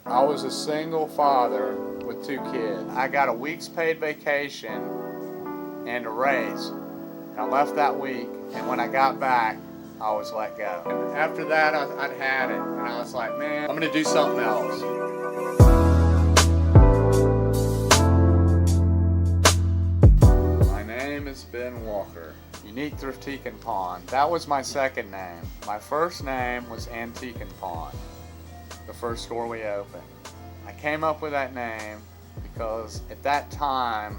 I was a single father with 2 kids. I got a week's paid vacation and a raise. And I left that week, and when I got back, I was let go. And after that, I'd had it, and I was like, man, I'm gonna do something else. My name is Ben Walker. Unique Thriftique and Pawn. That was my second name. My first name was Antique and Pawn, the first store we opened. I came up with that name because at that time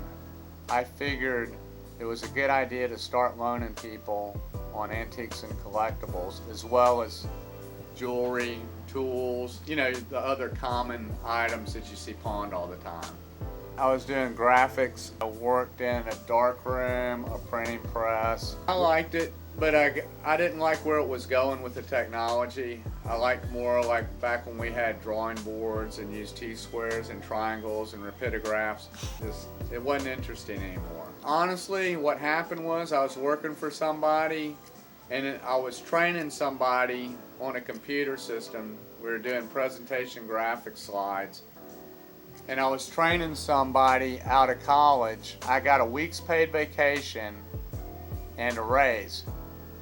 I figured it was a good idea to start loaning people on antiques and collectibles, as well as jewelry, tools, you know, the other common items that you see pawned all the time. I was doing graphics. I worked in a darkroom, a printing press. I liked it, but I didn't like where it was going with the technology. I liked more like back when we had drawing boards and used T-squares and triangles and rapidographics. It wasn't interesting anymore. Honestly, what happened was I was working for somebody and I was training somebody on a computer system. We were doing presentation graphic slides. And I was training somebody out of college. I got a week's paid vacation and a raise.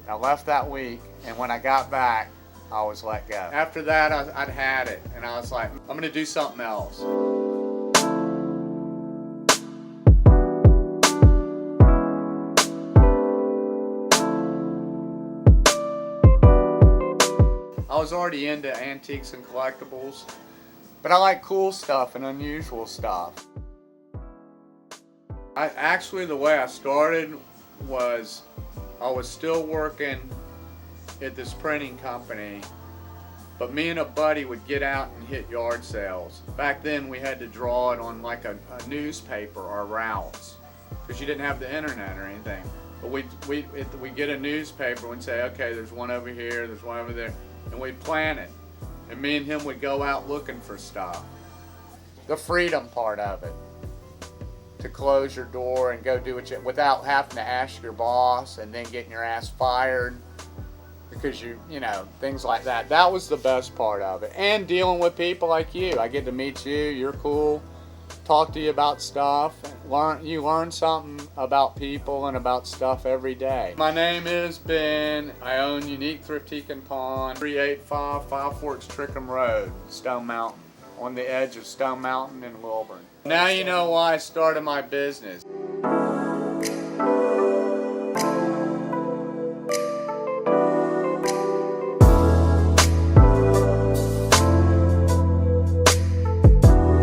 I left that week, and when I got back, I was let go. After that, I'd had it, and I was like, I'm gonna do something else. I was already into antiques and collectibles, but I like cool stuff and unusual stuff. Actually, the way I started was I was still working at this printing company, but me and a buddy would get out and hit yard sales. Back then we had to draw it on like a newspaper, our routes, because you didn't have the internet or anything. But we'd get a newspaper and say, okay, there's one over here, there's one over there, and we'd plan it. And me and him would go out looking for stuff. The freedom part of it. To close your door and go do what you, without having to ask your boss and then getting your ass fired because you know, things like that. That was the best part of it. And dealing with people like you. I get to meet you, you're cool, talk to you about stuff. You learn something about people and about stuff every day. My name is Ben. I own Unique Thriftique and Pawn, 385 Five Forks Trickham Road, Stone Mountain, on the edge of Stone Mountain and Wilburn. Now you know why I started my business.